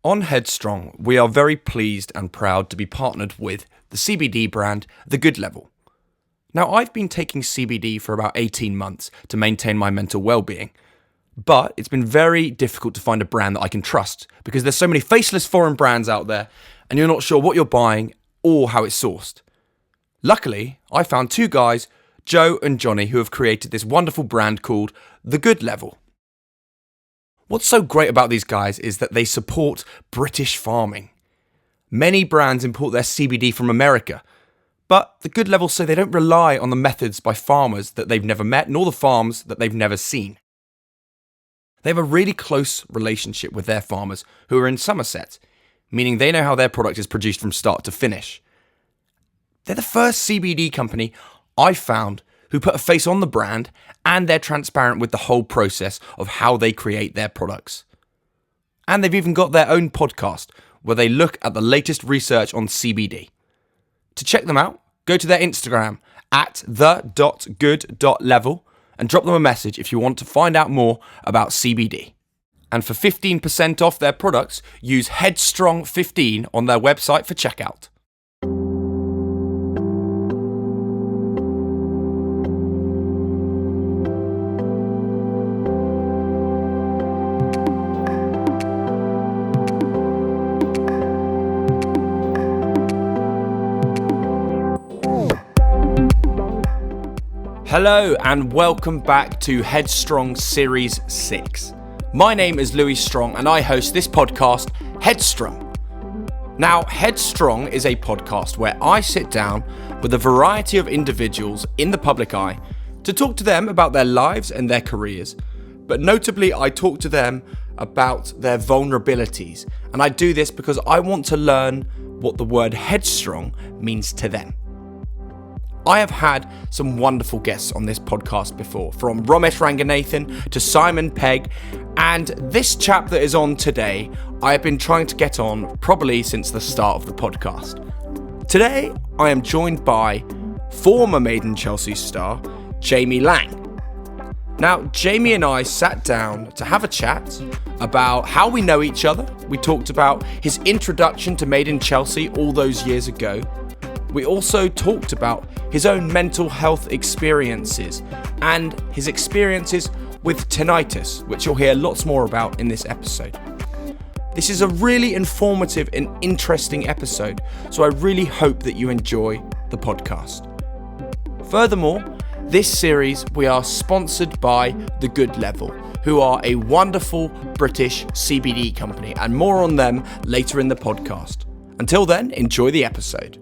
On Headstrong, we are very pleased and proud to be partnered with the CBD brand, The Good Level. Now, I've been taking CBD for about 18 months to maintain my mental well-being, but it's been very difficult to find a brand that I can trust because there's so many faceless foreign brands out there and you're not sure what you're buying or how it's sourced. Luckily, I found two guys, Joe and Johnny, who have created this wonderful brand called The Good Level. What's so great about these guys is that they support British farming. Many brands import their CBD from America, but The Good Level say they don't rely on the methods by farmers that they've never met, nor the farms that they've never seen. They have a really close relationship with their farmers who are in Somerset, meaning they know how their product is produced from start to finish. They're the first CBD company I've found who put a face on the brand, and they're transparent with the whole process of how they create their products. And they've even got their own podcast where they look at the latest research on CBD. To check them out, go to their Instagram at the.good.level and drop them a message if you want to find out more about CBD. And for 15% off their products, use Headstrong15 on their website for checkout. Hello and welcome back to Headstrong Series 6. My name is Louis Strong and I host this podcast, Headstrong. Now, Headstrong is a podcast where I sit down with a variety of individuals in the public eye to talk to them about their lives and their careers. But notably, I talk to them about their vulnerabilities. And I do this because I want to learn what the word headstrong means to them. I have had some wonderful guests on this podcast before, from Romesh Ranganathan to Simon Pegg, and this chap that is on today, I have been trying to get on probably since the start of the podcast. Today, I am joined by former Made in Chelsea star, Jamie Laing. Now, Jamie and I sat down to have a chat about how we know each other. We talked about his introduction to Made in Chelsea all those years ago. We also talked about his own mental health experiences and his experiences with tinnitus, which you'll hear lots more about in this episode. This is a really informative and interesting episode, so I really hope that you enjoy the podcast. Furthermore, this series we are sponsored by The Good Level, who are a wonderful British CBD company, and more on them later in the podcast. Until then, enjoy the episode.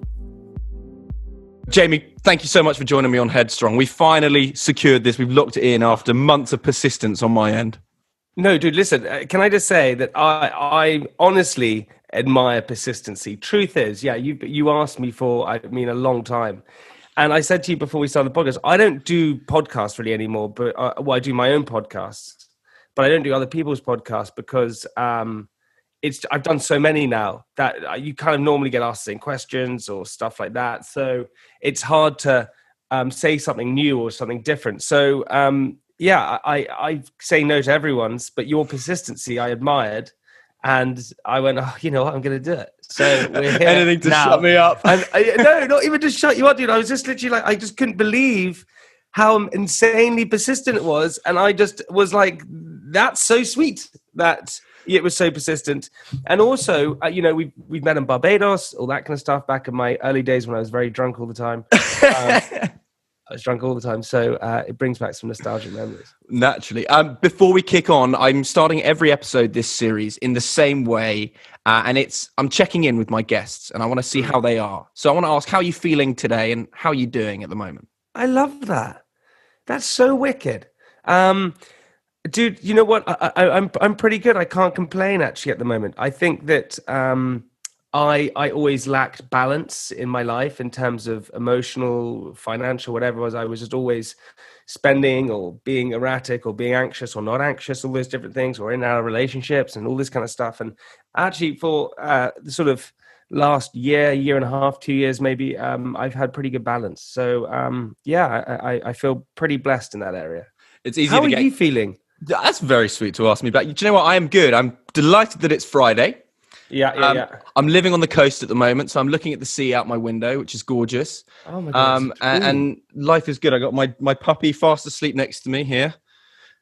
Jamie, thank you so much for joining me on Headstrong. We finally secured this. We've locked it in after months of persistence on my end. No, dude, listen, can I just say that I honestly admire persistency. Truth is, yeah, you asked me for, a long time. And I said to you before we started the podcast, I don't do podcasts really anymore, but I do my own podcasts, but I don't do other people's podcasts because I've done so many now that you kind of normally get asked the same questions or stuff like that. So it's hard to say something new or something different. So I say no to everyone's, but your persistency I admired, and I went, I'm going to do it. So we're here. Anything to now. Shut me up. And no, not even to shut you up, dude. I was just literally like, I just couldn't believe how insanely persistent it was, and I just was like, that's so sweet that it was so persistent. And also, we've met in Barbados, all that kind of stuff, back in my early days when I was very drunk all the time. I was drunk all the time, so it brings back some nostalgic memories. Naturally. Before we kick on, I'm starting every episode this series in the same way, and I'm checking in with my guests, and I want to see how they are. So I want to ask, how are you feeling today, and how are you doing at the moment? I love that. That's so wicked. Dude, you know what? I'm pretty good. I can't complain actually at the moment. I think that I always lacked balance in my life in terms of emotional, financial, whatever it was. I was just always spending or being erratic or being anxious or not anxious, all those different things, or in our relationships and all this kind of stuff. And actually for the sort of last year and a half, 2 years maybe, I've had pretty good balance. So I feel pretty blessed in that area. It's easy. How are you feeling? That's very sweet to ask me back. Do you know what? I am good. I'm delighted that it's Friday. Yeah, yeah, yeah. I'm living on the coast at the moment, so I'm looking at the sea out my window, which is gorgeous. Oh my God, And life is good. I got my puppy fast asleep next to me here.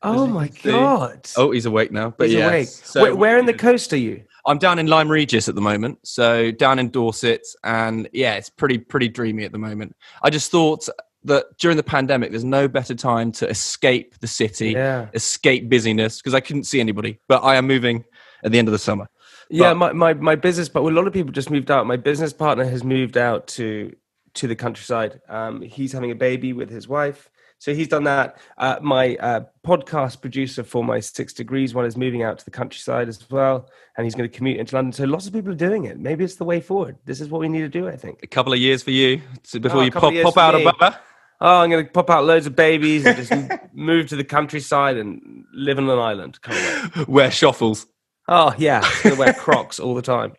As oh you my can see. God. Oh, he's awake now. But He's awake. yes. So Where in the coast are you? I'm down in Lyme Regis at the moment, so down in Dorset, and yeah, it's pretty dreamy at the moment. I just thought that during the pandemic, there's no better time to escape the city, escape busyness, because I couldn't see anybody. But I am moving at the end of the summer. Yeah, my business, but a lot of people just moved out. My business partner has moved out to the countryside. He's having a baby with his wife, so he's done that. My podcast producer for my 6 Degrees one is moving out to the countryside as well, and he's going to commute into London. So lots of people are doing it. Maybe it's the way forward. This is what we need to do, I think. A couple of years for you before you pop out of Bubba. Oh, I'm going to pop out loads of babies and just move to the countryside and live on an island. Can't wait. Wear shuffles. Oh, yeah. I'm going to wear Crocs all the time.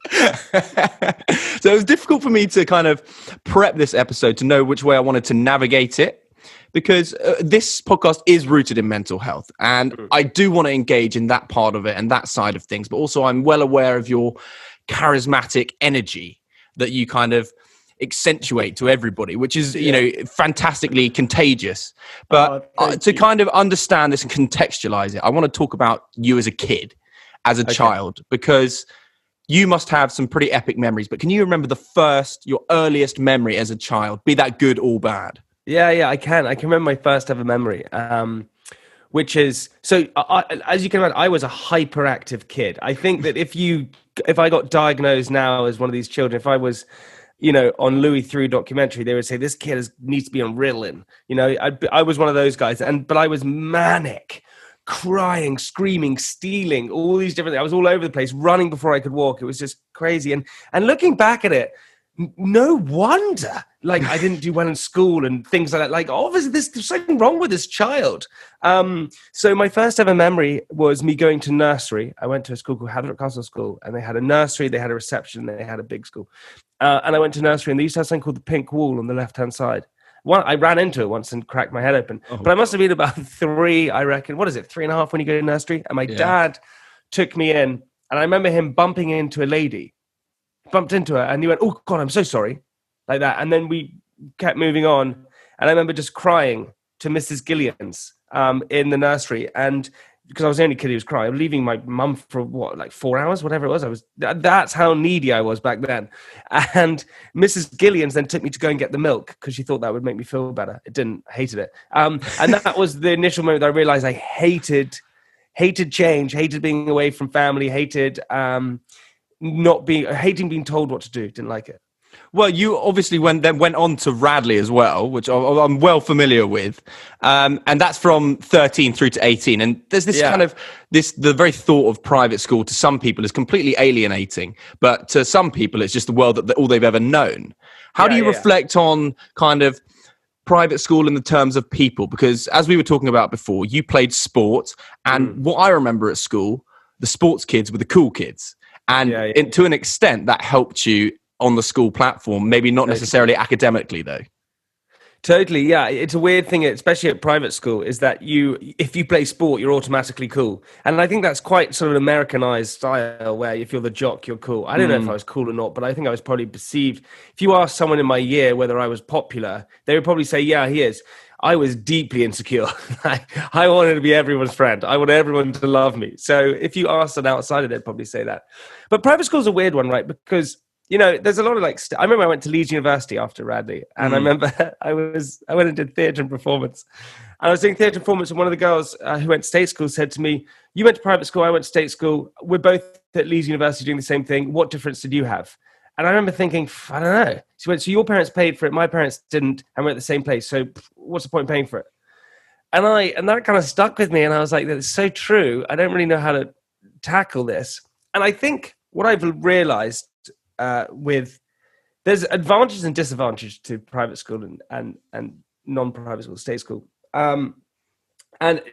So it was difficult for me to kind of prep this episode to know which way I wanted to navigate it, because this podcast is rooted in mental health. And I do want to engage in that part of it and that side of things. But also I'm well aware of your charismatic energy that you kind of accentuate to everybody, which is, you know, fantastically contagious. But to kind of understand this and contextualize it, I want to talk about you as a kid, as a child, because you must have some pretty epic memories. But can you remember your earliest memory as a child, be that good or bad? Yeah, I can. I can remember my first ever memory, which is, so as you can imagine, I was a hyperactive kid. I think that if I got diagnosed now as one of these children, if I was, you know, on Louis Theroux documentary, they would say this kid needs to be on Ritalin. You know, I was one of those guys, but I was manic, crying, screaming, stealing, all these different things. I was all over the place, running before I could walk. It was just crazy. And looking back at it, no wonder, like, I didn't do well in school and things like that. Like, obviously, there's something wrong with this child. So my first ever memory was me going to nursery. I went to a school called Hathaway Castle School, and they had a nursery, they had a reception, they had a big school. And I went to nursery, and they used to have something called the pink wall on the left-hand side. I ran into it once and cracked my head open. But I must have been about 3, I reckon. What is it, 3.5 when you go to nursery? And my dad took me in, and I remember him bumping into a lady. Bumped into her, and he went, "Oh God, I'm so sorry," like that. And then we kept moving on, and I remember just crying to Mrs. Gillian's in the nursery, and because I was the only kid who was crying, I'm leaving my mum for like 4 hours, whatever it was. That's how needy I was back then. And Mrs. Gillian's then took me to go and get the milk because she thought that would make me feel better. It didn't. I hated it. And that was the initial moment that I realized I hated change, hated being away from family, hated hating being told what to do. Didn't like it. Well, you obviously went on to Radley as well, which I'm well familiar with, and that's from 13 through to 18. And there's this kind of the very thought of private school to some people is completely alienating, but to some people it's just the world that all they've ever known. How do you reflect on kind of private school in the terms of people? Because as we were talking about before, you played sport, and what I remember at school, the sports kids were the cool kids, and to an extent that helped you on the school platform, maybe not necessarily academically though. Totally, yeah. It's a weird thing, especially at private school, is that if you play sport, you're automatically cool. And I think that's quite sort of an Americanized style where if you're the jock, you're cool. I don't know if I was cool or not, but I think I was probably perceived. If you ask someone in my year whether I was popular, they would probably say, yeah, he is. I was deeply insecure. I wanted to be everyone's friend. I wanted everyone to love me. So if you asked an outsider, they'd probably say that. But private school's a weird one, right? Because you know, there's a lot of I remember I went to Leeds University after Radley, and I remember I went and did theatre and performance. And I was doing theatre and performance, and one of the girls who went to state school said to me, "You went to private school, I went to state school. We're both at Leeds University doing the same thing. What difference did you have?" And I remember thinking, I don't know. She went, "So your parents paid for it, my parents didn't, and we're at the same place. So what's the point in paying for it?" And that kind of stuck with me, and I was like, "That's so true. I don't really know how to tackle this." And I think what I've realised there's advantages and disadvantages to private school and non-private school, state school. And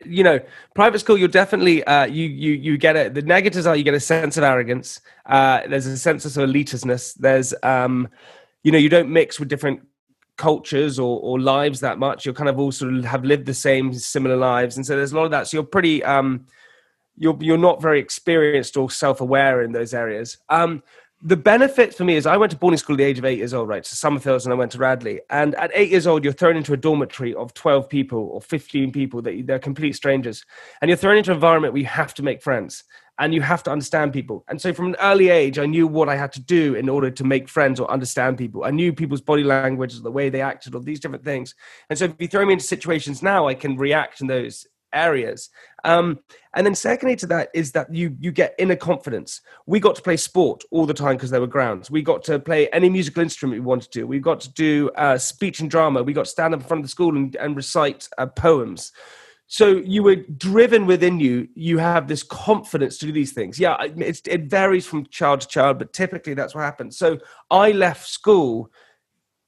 you know, private school, you're definitely you get it. The negatives are you get a sense of arrogance. There's a sense of sort of elitishness. There's you know, you don't mix with different cultures or lives that much. You're kind of all sort of have lived the same similar lives, and so there's a lot of that. So you're pretty you're not very experienced or self-aware in those areas. The benefit for me is I went to boarding school at the age of 8 years old, right? To Summerfields, and I went to Radley. And at 8 years old, you're thrown into a dormitory of 12 people or 15 people they're complete strangers. And you're thrown into an environment where you have to make friends and you have to understand people. And so from an early age, I knew what I had to do in order to make friends or understand people. I knew people's body language, the way they acted, all these different things. And so if you throw me into situations now, I can react in those areas. And then secondly to that is that you get inner confidence. We got to play sport all the time because there were grounds. We got to play any musical instrument we wanted to. We got to do speech and drama. We got to stand up in front of the school and recite poems. So you were driven within you. You have this confidence to do these things. Yeah, it varies from child to child, but typically that's what happens. So I left school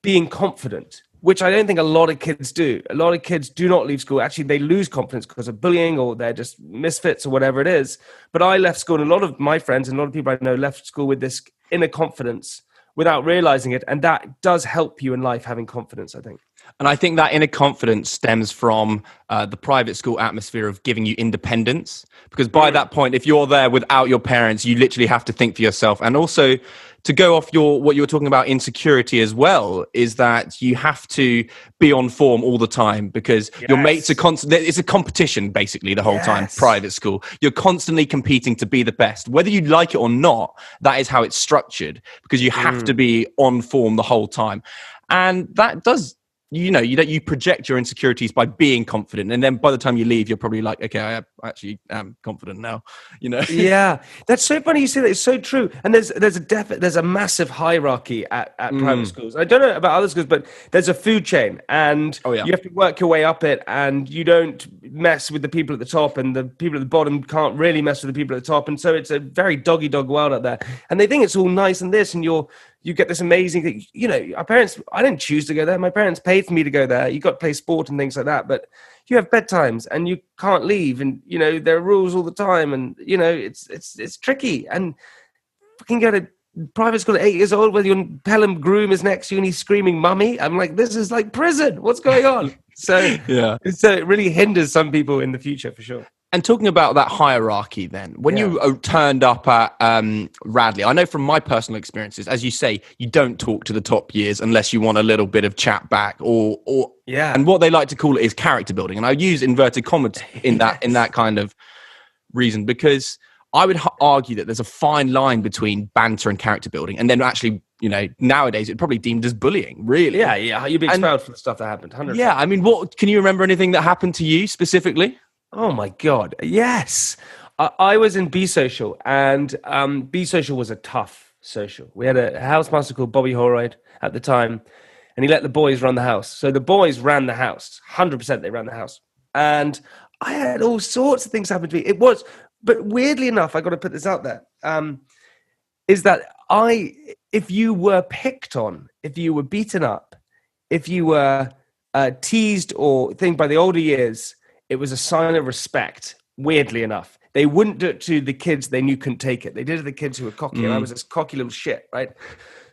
being confident, which I don't think a lot of kids do. A lot of kids do not leave school. Actually, they lose confidence because of bullying or they're just misfits or whatever it is. But I left school, and a lot of my friends and a lot of people I know left school with this inner confidence without realizing it. And that does help you in life, having confidence, I think. And I think that inner confidence stems from the private school atmosphere of giving you independence. Because by that point, if you're there without your parents, you literally have to think for yourself. And also, to go off what you were talking about, insecurity as well, is that you have to be on form all the time because your mates are constantly, it's a competition basically the whole time, private school. You're constantly competing to be the best. Whether you like it or not, that is how it's structured because you have to be on form the whole time. And that does, you project your insecurities by being confident. And then by the time you leave, you're probably like, okay, I actually am confident now, Yeah, that's so funny you say that. It's so true. And there's a massive hierarchy at private schools. I don't know about other schools, but there's a food chain and you have to work your way up it, and you don't mess with the people at the top, and the people at the bottom can't really mess with the people at the top. And so it's a very doggy dog world out there. And they think it's all nice and this, and you get this amazing thing. Our parents, I didn't choose to go there. My parents paid for me to go there. You got to play sport and things like that. But you have bedtimes and you can't leave. And, there are rules all the time. And, it's tricky. And fucking go to private school at 8 years old where your Pelham groom is next to you and he's screaming, "Mummy." I'm like, this is like prison. What's going on? So, so it really hinders some people in the future for sure. And talking about that hierarchy then, when you turned up at Radley, I know from my personal experiences, as you say, you don't talk to the top years unless you want a little bit of chat back and what they like to call it is character building. And I use inverted commas in that kind of reason, because I would argue that there's a fine line between banter and character building. And then actually, nowadays it's probably deemed as bullying, really. Yeah. You'd be expelled for the stuff that happened. 100%. Yeah. I mean, can you remember anything that happened to you specifically? Oh my God. Yes. I was in B Social, and B Social was a tough social. We had a housemaster called Bobby Holroyd at the time, and he let the boys run the house. So the boys ran the house. 100% they ran the house. And I had all sorts of things happen to me. But weirdly enough, I got to put this out there, is that if you were picked on, if you were beaten up, if you were teased or things by the older years, it was a sign of respect, weirdly enough. They wouldn't do it to the kids they knew couldn't take it. They did it to the kids who were cocky, and I was this cocky little shit, right?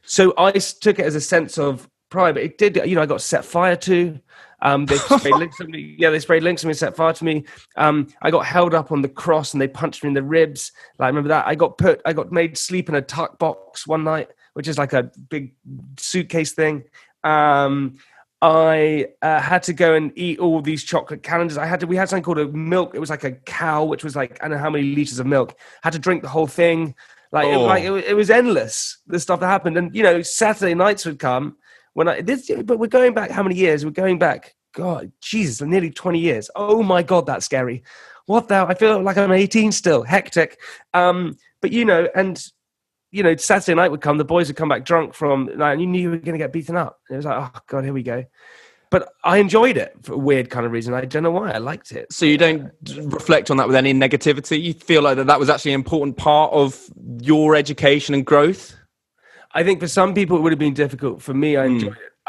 So I took it as a sense of pride, but it did, I got set fire to. They sprayed links at me. Yeah, they sprayed links at me and set fire to me. I got held up on the cross and they punched me in the ribs. Like, I remember that. I got made sleep in a tuck box one night, which is like a big suitcase thing. I had to go and eat all these chocolate calendars. We had something called a milk. It was like a cow, which was like, I don't know how many liters of milk. I had to drink the whole thing. It was endless, the stuff that happened. And, Saturday nights would come but we're going back how many years? We're going back, God, Jesus, nearly 20 years. Oh my God, that's scary. What the hell? I feel like I'm 18 still, hectic. But, Saturday night would come, the boys would come back drunk and you knew you were going to get beaten up. It was like, oh God, here we go. But I enjoyed it for a weird kind of reason. I don't know why. I liked it. So you don't reflect on that with any negativity? You feel like that was actually an important part of your education and growth? I think for some people it would have been difficult. For me, I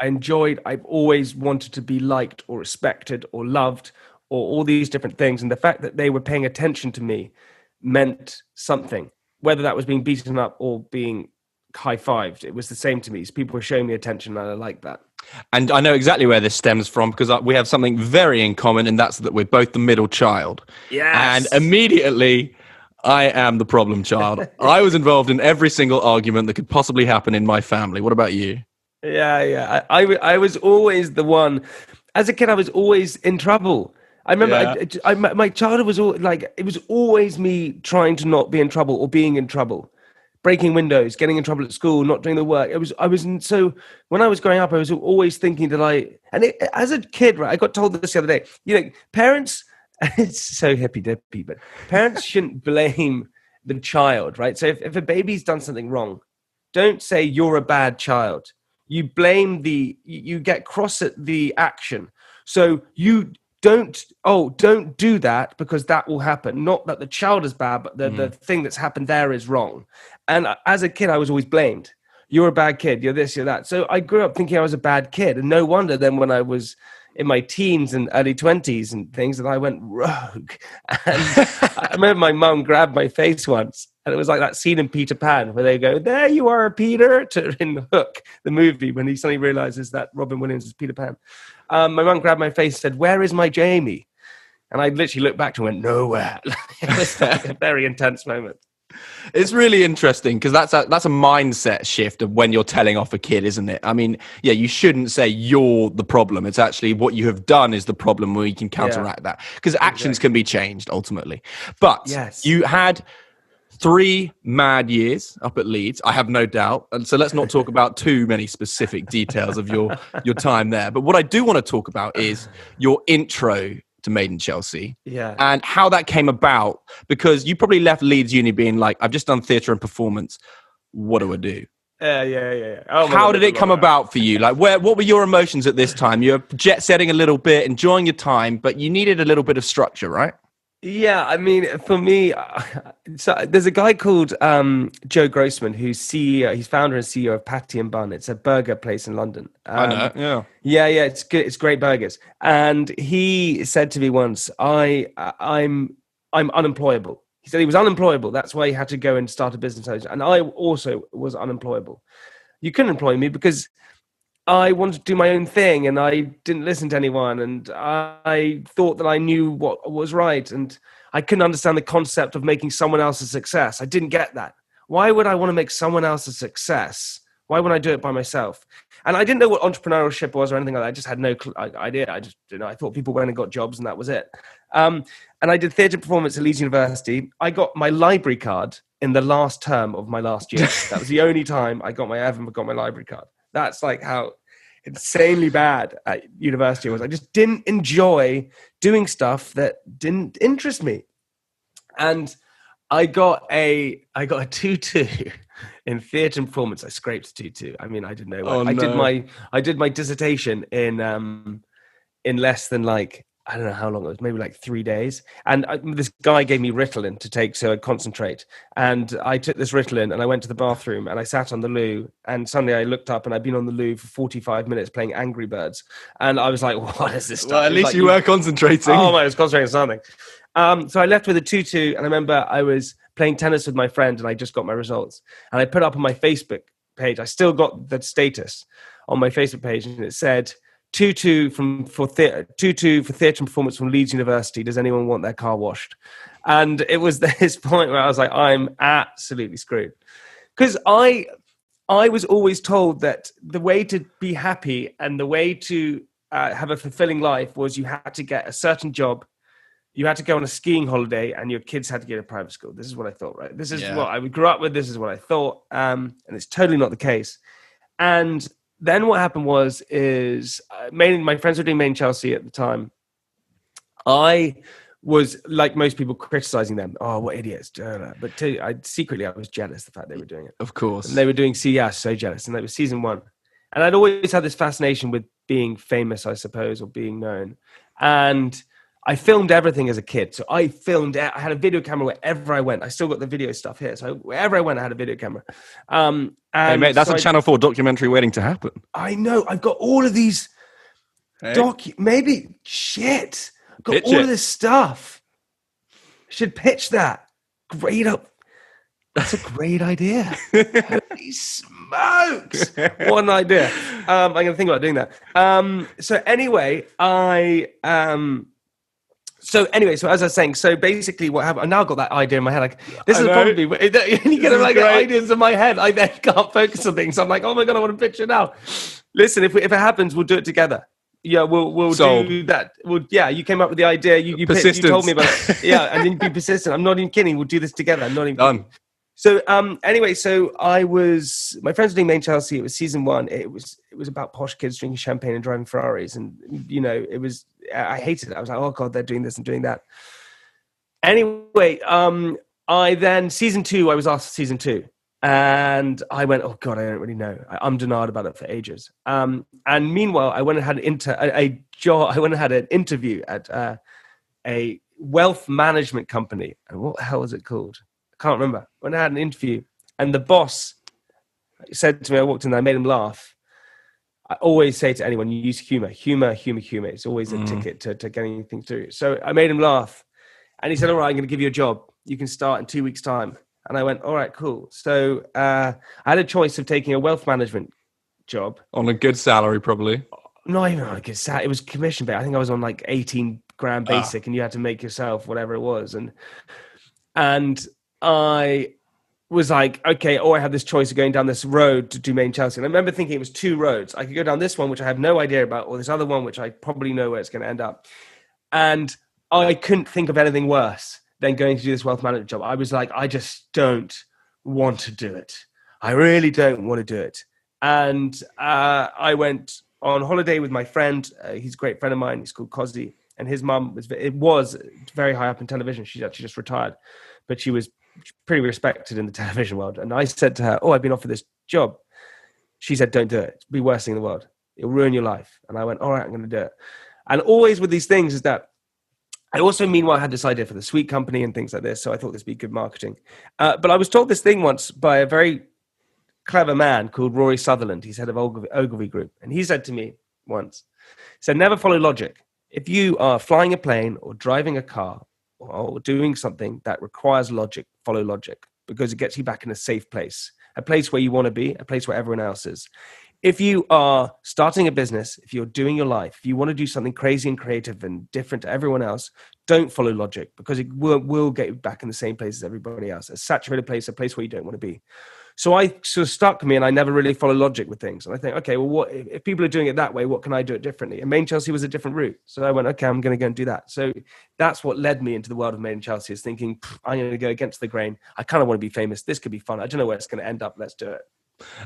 enjoyed it. I've always wanted to be liked or respected or loved or all these different things. And the fact that they were paying attention to me meant something. Whether that was being beaten up or being high-fived, it was the same to me. So people were showing me attention, and I like that. And I know exactly where this stems from, because we have something very in common, and that's that we're both the middle child. Yes. And immediately, I am the problem child. I was involved in every single argument that could possibly happen in my family. What about you? Yeah. I was always the one. As a kid, I was always in trouble. I remember Yeah. my childhood was it was always me trying to not be in trouble or being in trouble, breaking windows, getting in trouble at school, not doing the work. So when I was growing up, I was always thinking that as a kid, right, I got told this the other day, parents, it's so hippy dippy, but parents shouldn't blame the child, right? So if a baby's done something wrong, don't say you're a bad child. You blame you get cross at the action. So you don't do that because that will happen. Not that the child is bad, but the thing that's happened there is wrong. And as a kid, I was always blamed. You're a bad kid. You're this, you're that. So I grew up thinking I was a bad kid. And no wonder then when I was in my teens and early 20s and things that I went rogue. And I remember my mum grabbed my face once. And it was like that scene in Peter Pan where they go, "There you are, Peter," in Hook, the movie, when he suddenly realizes that Robin Williams is Peter Pan. My mum grabbed my face and said, "Where is my Jamie?" And I literally looked back and went, "Nowhere." It was like a very intense moment. It's really interesting because that's a mindset shift of when you're telling off a kid, isn't it? I mean, yeah, you shouldn't say you're the problem. It's actually what you have done is the problem where you can counteract that because actions can be changed ultimately. But you had 3 mad years up at Leeds, I have no doubt. And so let's not talk about too many specific details of your time there. But what I do want to talk about is your intro to Made in Chelsea and how that came about, because you probably left Leeds Uni being like, I've just done theatre and performance. What do I do? Yeah. How did it come about for you? Like, what were your emotions at this time? You're jet setting a little bit, enjoying your time, but you needed a little bit of structure, right? Yeah, I mean, for me, so there's a guy called Joe Grossman, who's CEO. He's founder and CEO of Patty and Bun. It's a burger place in London. I know. Yeah. It's good. It's great burgers. And he said to me once, "I'm unemployable." He said he was unemployable. That's why he had to go and start a business. And I also was unemployable. You couldn't employ me because I wanted to do my own thing and I didn't listen to anyone and I thought that I knew what was right and I couldn't understand the concept of making someone else a success. I didn't get that. Why would I want to make someone else a success? Why wouldn't I do it by myself? And I didn't know what entrepreneurship was or anything like that. I just had no idea. I thought people went and got jobs and that was it. And I did theatre performance at Leeds University. I got my library card in the last term of my last year. That was the only time I got my library card. That's like how insanely bad at university was. I just didn't enjoy doing stuff that didn't interest me. And I got a 2-2 in theatre and performance. I scraped a 2-2. I mean, I didn't know. I did my dissertation in less than I don't know how long it was, maybe 3 days. And this guy gave me Ritalin to take so I'd concentrate. And I took this Ritalin and I went to the bathroom and I sat on the loo. And suddenly I looked up and I'd been on the loo for 45 minutes playing Angry Birds. And I was like, what is this stuff? Well, at least you were concentrating. Oh, I was concentrating on something. So I left with a 2-2. And I remember I was playing tennis with my friend and I just got my results. And I put up on my Facebook page. I still got the status on my Facebook page. And it said, 2-2 for theatre and performance from Leeds University. Does anyone want their car washed? And it was this point where I was like, I'm absolutely screwed. Because I was always told that the way to be happy and the way to have a fulfilling life was you had to get a certain job, you had to go on a skiing holiday, and your kids had to get a private school. This is what I thought, right? This is what I grew up with. This is what I thought. And it's totally not the case. And then what happened is my friends were doing Made in Chelsea at the time. I was, like most people, criticizing them. Oh, what idiots. But secretly, I was jealous the fact they were doing it. Of course. And they were doing so jealous. And that was season 1. And I'd always had this fascination with being famous, I suppose, or being known. And I filmed everything as a kid. So I had a video camera wherever I went. I still got the video stuff here. So wherever I went, I had a video camera. Hey, mate, that's a Channel 4 documentary waiting to happen. I know. I've got all of these maybe shit. I've got all of this stuff. I should pitch that. Great up. That's a great idea. Holy smokes. What an idea. I'm going to think about doing that. So anyway, So anyway, so as I was saying, so basically what happened, I now got that idea in my head. Like, this is probably, you get like ideas in my head. I then can't focus on things. I'm like, oh my God, I want to picture it now. Listen, if it happens, we'll do it together. Yeah, we'll do that. You came up with the idea. You told me about it. Yeah, and then be persistent. I'm not even kidding. We'll do this together. I'm not even done. Kidding. So anyway, so my friends were doing Main Chelsea. It was season 1. It was about posh kids drinking champagne and driving Ferraris, and I hated it. I was like, oh God, they're doing this and doing that. Anyway, I then season 2. I was asked for season 2, and I went, oh God, I don't really know. I'm denied about it for ages. And meanwhile, I went and had an interview at a wealth management company. And what the hell was it called? Can't remember. When I had an interview, and the boss said to me, I walked in there, I made him laugh. I always say to anyone, you use humor. It's always a ticket to getting anything through. So I made him laugh, and he said, all right, I'm going to give you a job. You can start in 2 weeks' time. And I went, all right, cool. So I had a choice of taking a wealth management job. On a good salary, probably. Not even on a good salary. It was commission based. I think I was on like 18 grand basic, and you had to make yourself whatever it was. And I was like, okay, I have this choice of going down this road to do Main Chelsea. And I remember thinking it was 2 roads. I could go down this one, which I have no idea about, or this other one, which I probably know where it's going to end up. And I couldn't think of anything worse than going to do this wealth management job. I was like, I just don't want to do it. I really don't want to do it. And I went on holiday with my friend. He's a great friend of mine. He's called Cosy. And his mum was very high up in television. She's actually just retired, but she was pretty respected in the television world. And I said to her, I've been offered this job. She said, don't do it. It'll be the worst thing in the world. It'll ruin your life. And I went, all right, I'm going to do it. And always with these things is that I also, meanwhile, had this idea for the sweet company and things like this. So I thought this would be good marketing. But I was told this thing once by a very clever man called Rory Sutherland. He's head of Ogilvy Group. And he said to me once, he said, never follow logic. If you are flying a plane or driving a car or doing something that requires logic, follow logic, because it gets you back in a safe place, a place where you want to be, a place where everyone else is. If you are starting a business, if you're doing your life, if you want to do something crazy and creative and different to everyone else, don't follow logic, because it will get you back in the same place as everybody else, a saturated place, a place where you don't want to be. So I sort of stuck me, and I never really follow logic with things. And I think, okay, well, what if people are doing it that way, what can I do it differently? And Main Chelsea was a different route. So I went, okay, I'm going to go and do that. So that's what led me into the world of Main Chelsea, is thinking, I'm going to go against the grain. I kind of want to be famous. This could be fun. I don't know where it's going to end up. Let's do it.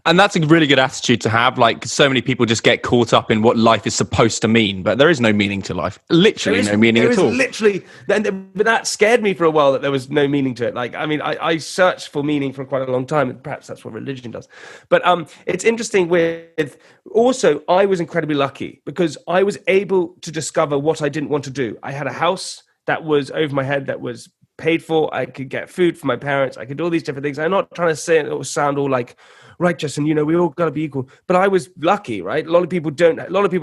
And that's a really good attitude to have. Like, so many people just get caught up in what life is supposed to mean, but there is no meaning to life. Literally no meaning at all. Literally, but that scared me for a while, that there was no meaning to it. Like, I mean, I searched for meaning for quite a long time, and perhaps that's what religion does. But it's interesting with, also, I was incredibly lucky because I was able to discover what I didn't want to do. I had a house that was over my head, that was paid for. I could get food for my parents. I could do all these different things. I'm not trying to say it or sound all like righteous and, we all got to be equal. But I was lucky, right? A lot of people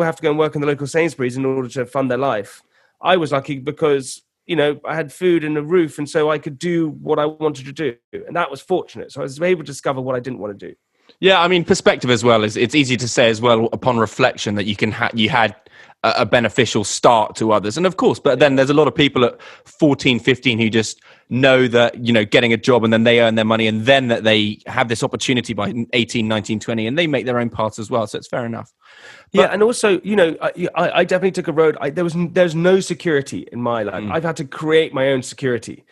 have to go and work in the local Sainsbury's in order to fund their life. I was lucky because, I had food and a roof, and so I could do what I wanted to do. And that was fortunate. So I was able to discover what I didn't want to do. Yeah, I mean, perspective as well. It's easy to say as well upon reflection that you had a beneficial start to others. And of course, but then there's a lot of people at 14, 15 who just know that, getting a job and then they earn their money and then that they have this opportunity by 18, 19, 20 and they make their own paths as well. So it's fair enough. But, and also, I definitely took a road. There's no security in my life. I've had to create my own security.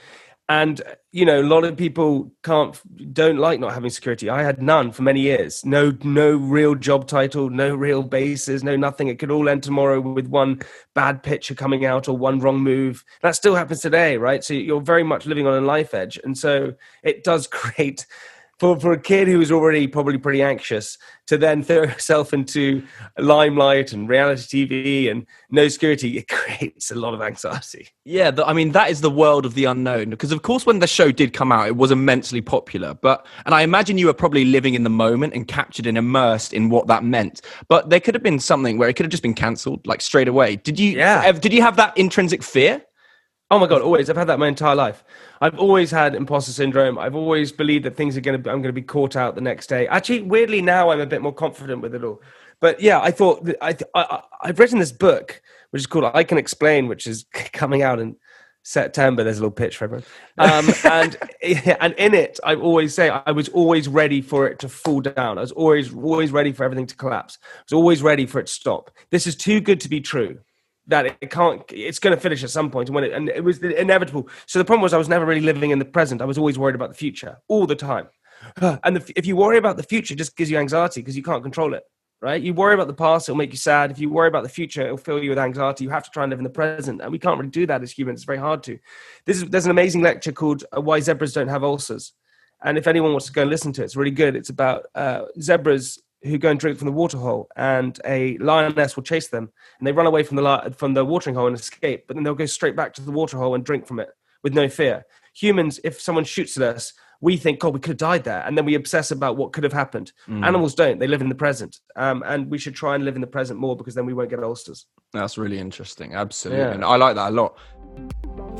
And, a lot of people don't like not having security. I had none for many years. No real job title, no real bases, no nothing. It could all end tomorrow with one bad picture coming out or one wrong move. That still happens today, right? So you're very much living on a life edge. And so it does create, for a kid who was already probably pretty anxious, to then throw herself into limelight and reality TV and no security, it creates a lot of anxiety. Yeah, that is the world of the unknown. Because of course, when the show did come out, it was immensely popular. And I imagine you were probably living in the moment and captured and immersed in what that meant. But there could have been something where it could have just been cancelled, like straight away. Did you have that intrinsic fear? Oh my God, always. I've had that my entire life. I've always had imposter syndrome. I've always believed that I'm going to be caught out the next day. Actually, weirdly now I'm a bit more confident with it all. But yeah, I thought that I've written this book, which is called I Can Explain, which is coming out in September. There's a little pitch for everyone. And in it, I always say I was always ready for it to fall down. I was always ready for everything to collapse. I was always ready for it to stop. This is too good to be true. That it can't, it's going to finish at some point. And it was inevitable. So the problem was I was never really living in the present. I was always worried about the future all the time. And if you worry about the future, it just gives you anxiety because you can't control it, right? You worry about the past, it'll make you sad. If you worry about the future, it'll fill you with anxiety. You have to try and live in the present. And we can't really do that as humans. It's very hard to. There's an amazing lecture called Why Zebras Don't Have Ulcers. And if anyone wants to go and listen to it, it's really good. It's about zebras who go and drink from the water hole, and a lioness will chase them, and they run away from the watering hole and escape, but then they'll go straight back to the water hole and drink from it with no fear. Humans, if someone shoots at us, we think, God, we could have died there, and then we obsess about what could have happened. Animals don't. They live in the present, and we should try and live in the present more, because then we won't get ulcers. That's really interesting. Absolutely. Yeah. And I like that a lot.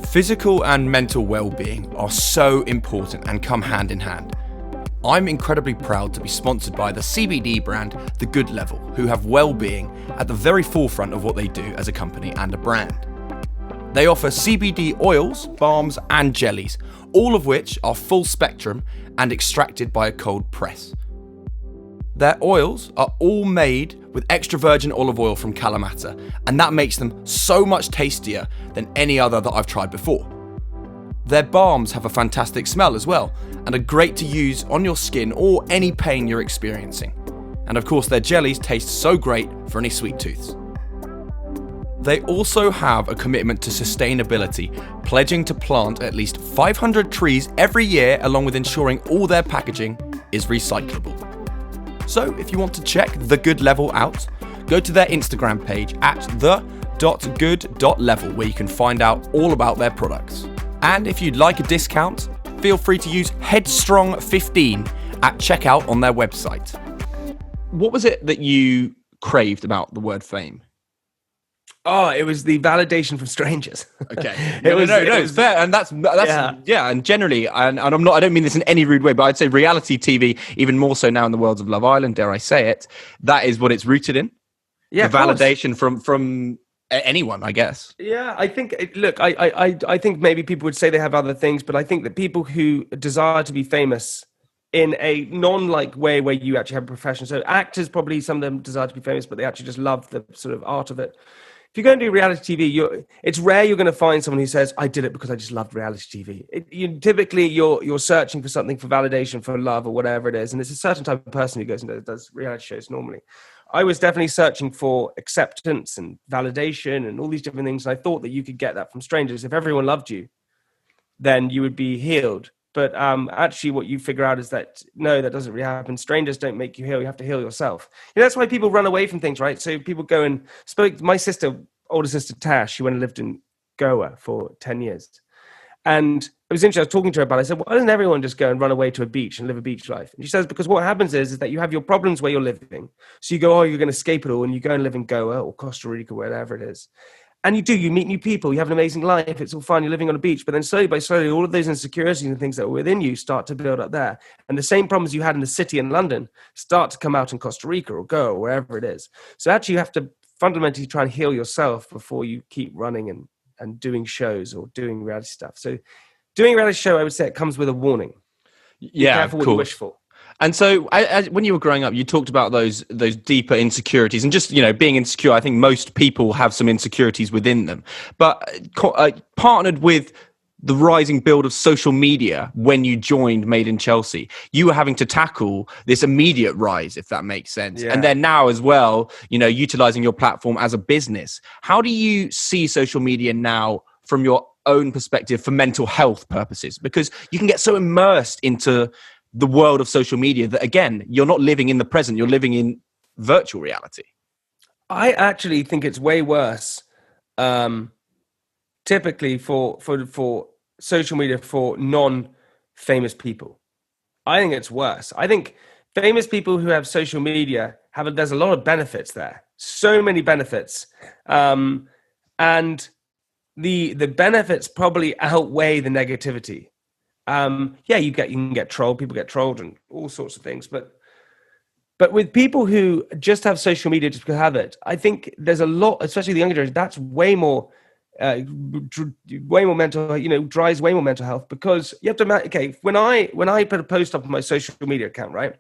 Physical and mental well-being are so important and come hand in hand. I'm incredibly proud to be sponsored by the CBD brand, The Good Level, who have well-being at the very forefront of what they do as a company and a brand. They offer CBD oils, balms, and jellies, all of which are full spectrum and extracted by a cold press. Their oils are all made with extra virgin olive oil from Kalamata, and that makes them so much tastier than any other that I've tried before. Their balms have a fantastic smell as well, and are great to use on your skin or any pain you're experiencing. And of course, their jellies taste so great for any sweet tooths. They also have a commitment to sustainability, pledging to plant at least 500 trees every year, along with ensuring all their packaging is recyclable. So if you want to check The Good Level out, go to their Instagram page at the.good.level, where you can find out all about their products. And if you'd like a discount, feel free to use Headstrong 15 at checkout on their website. What was it that you craved about the word fame? Oh, it was the validation from strangers. Okay. It's fair. And that's yeah. And generally, and I don't mean this in any rude way, but I'd say reality TV, even more so now in the worlds of Love Island, dare I say it, that is what it's rooted in. Yeah. The validation from anyone, I guess. Yeah, I think, look, I think maybe people would say they have other things, but I think that people who desire to be famous in a non-like way where you actually have a profession. So actors, probably some of them desire to be famous, but they actually just love the sort of art of it. If you go and do reality TV, it's rare you're going to find someone who says, I did it because I just loved reality TV. Typically, you're searching for something, for validation, for love, or whatever it is. And it's a certain type of person who goes and does reality shows normally. I was definitely searching for acceptance and validation and all these different things. And I thought that you could get that from strangers. If everyone loved you, then you would be healed. But actually what you figure out is that, no, that doesn't really happen. Strangers don't make you heal. You have to heal yourself. That's why people run away from things, right? So people go and spoke. My older sister Tash, she went and lived in Goa for 10 years. And it was interesting. I was talking to her about it. I said, why doesn't everyone just go and run away to a beach and live a beach life? And she says, because what happens is that you have your problems where you're living. So you go, you're going to escape it all. And you go and live in Goa or Costa Rica, wherever it is. And you meet new people, you have an amazing life, it's all fine, you're living on a beach, but then slowly by slowly, all of those insecurities and things that are within you start to build up there. And the same problems you had in the city in London start to come out in Costa Rica or Goa or wherever it is. So actually you have to fundamentally try and heal yourself before you keep running and doing shows or doing reality stuff. So doing a reality show, I would say it comes with a warning. Yeah, be careful what you wish for. And so when you were growing up, you talked about those deeper insecurities and just, being insecure. I think most people have some insecurities within them, but partnered with the rising build of social media when you joined Made in Chelsea, you were having to tackle this immediate rise, if that makes sense. Yeah. And then now as well, utilizing your platform as a business. How do you see social media now from your own perspective for mental health purposes? Because you can get so immersed into the world of social media that, again, you're not living in the present, you're living in virtual reality. I actually think it's way worse, typically for social media for non-famous people. I think it's worse. I think famous people who have social media there's a lot of benefits there, so many benefits, and the benefits probably outweigh the negativity. You can get trolled, people get trolled and all sorts of things, but But with people who just have social media just to have it, I think there's a lot, especially the younger generation, that's uh, way more mental, drives way more mental health, because you have to imagine, okay, when I put a post up on my social media account, right,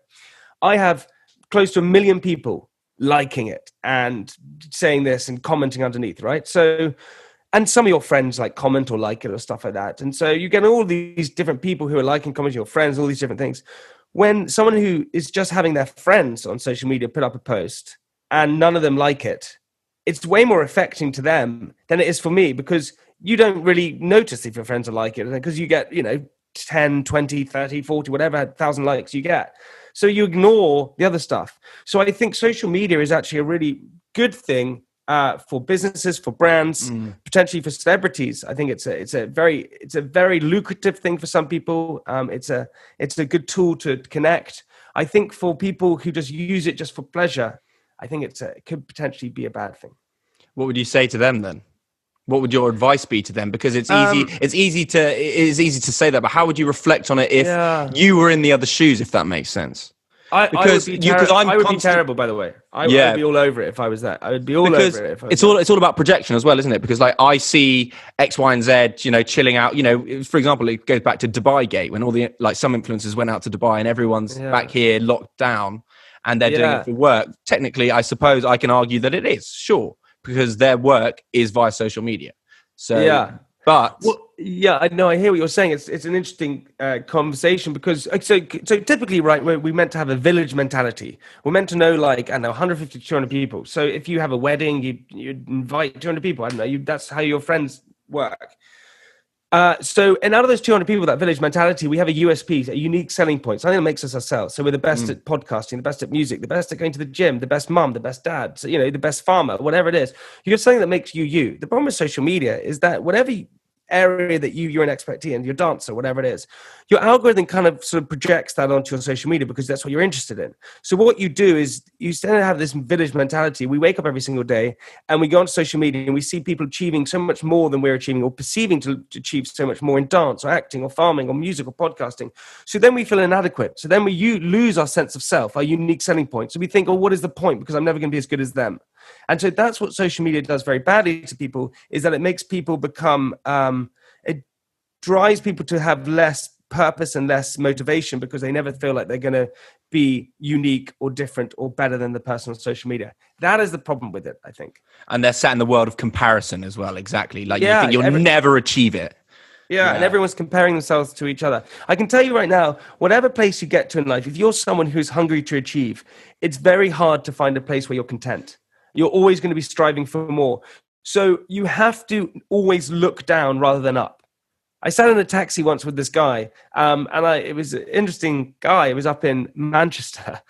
I have close to 1 million people liking it and saying this and commenting underneath, right? So, and some of your friends like comment or like it or stuff like that. And so you get all these different people who are liking, commenting, your friends, all these different things. When someone who is just having their friends on social media put up a post and none of them like it, it's way more affecting to them than it is for me, because you don't really notice if your friends are like it, because you get, 10, 20, 30, 40, whatever 1,000 likes you get. So you ignore the other stuff. So I think social media is actually a really good thing for businesses, for brands, potentially for celebrities. I think it's a very lucrative thing for some people. It's a good tool to connect. I think for people who just use it just for pleasure, I think it could potentially be a bad thing. What would you say to them then? What would your advice be to them? Because it's easy. It's easy to say that, but how would you reflect on it if you were in the other shoes? If that makes sense. I would be terrible. By the way, I would be all over it if I was that. I would be all over it. If I was it's all about projection as well, isn't it? Because like I see X, Y, and Z, chilling out. For example, it goes back to Dubai Gate, when all the some influencers went out to Dubai and everyone's back here locked down, and they're doing it for work. Technically, I suppose I can argue that it is, sure, because their work is via social media. So but I know, I hear what you're saying. It's an interesting conversation, because so typically, right, we meant to have a village mentality. We're meant to know 150 to 200 people. So if you have a wedding, you invite 200 people. I don't know, that's how your friends work. And out of those 200 people, that village mentality, we have a USP, a unique selling point, something that makes us ourselves. So we're the best at podcasting, the best at music, the best at going to the gym, the best mum, the best dad, so, the best farmer, whatever it is. You have something that makes you you. The problem with social media is that whatever area that you're an expert in, your dancer, whatever it is, your algorithm kind of sort of projects that onto your social media because that's what you're interested in. So what you do is you tend to have this village mentality. We wake up every single day and we go on social media and we see people achieving so much more than we're achieving, or perceiving to achieve so much more in dance or acting or farming or music or podcasting. So then we feel inadequate. So then we lose our sense of self, our unique selling point. So we think, what is the point? Because I'm never going to be as good as them. And so that's what social media does very badly to people, is that it makes people become, it drives people to have less purpose and less motivation, because they never feel like they're going to be unique or different or better than the person on social media. That is the problem with it, I think. And they're sat in the world of comparison as well. Exactly. You think you'll never achieve it. Yeah, and everyone's comparing themselves to each other. I can tell you right now, whatever place you get to in life, if you're someone who's hungry to achieve, it's very hard to find a place where you're content. You're always going to be striving for more. So you have to always look down rather than up. I sat in a taxi once with this guy, it was an interesting guy. It was up in Manchester.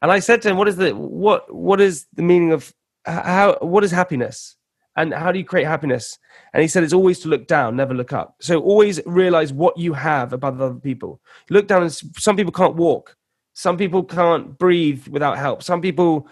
And I said to him, what is the meaning of what is happiness? And how do you create happiness? And he said, it's always to look down, never look up. So always realize what you have above other people. You look down and some people can't walk. Some people can't breathe without help. Some people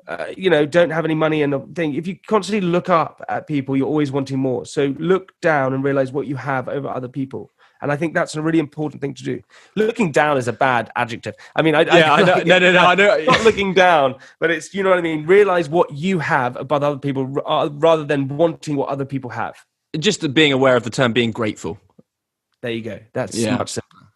don't have any money and thing. If you constantly look up at people, you're always wanting more. So look down and realize what you have over other people. And I think that's a really important thing to do. Looking down is a bad adjective. I mean, I know. No, I know. Not looking down, but it's, you know what I mean? Realize what you have above other people rather than wanting what other people have. Just being aware of the term being grateful. There you go. That's much simpler.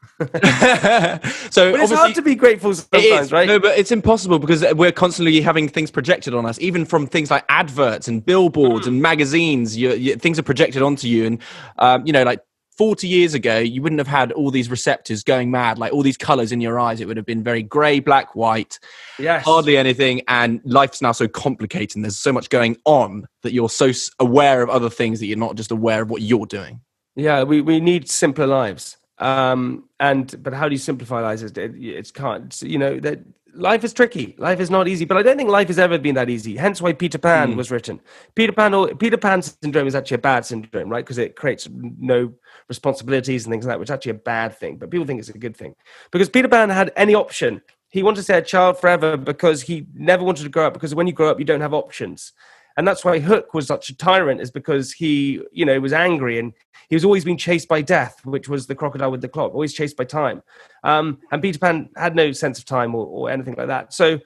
So but it's hard to be grateful sometimes, right? No, but it's impossible because we're constantly having things projected on us, even from things like adverts and billboards and magazines. Things are projected onto you, and like 40 years ago, you wouldn't have had all these receptors going mad, like all these colors in your eyes. It would have been very gray, black, white, hardly anything. And life's now so complicated, and there's so much going on that you're so aware of other things that you're not just aware of what you're doing. Yeah, we need simpler lives. But how do you simplify lives? It's can't, that life is tricky. Life is not easy, but I don't think life has ever been that easy. Hence why Peter Pan was written. Peter Pan syndrome is actually a bad syndrome, right? Because it creates no responsibilities and things like that, which is actually a bad thing, but people think it's a good thing. Because Peter Pan had any option. He wanted to stay a child forever because he never wanted to grow up, because when you grow up, you don't have options. And that's why Hook was such a tyrant, is because he, was angry, and he was always being chased by death, which was the crocodile with the clock, always chased by time. And Peter Pan had no sense of time or anything like that. So,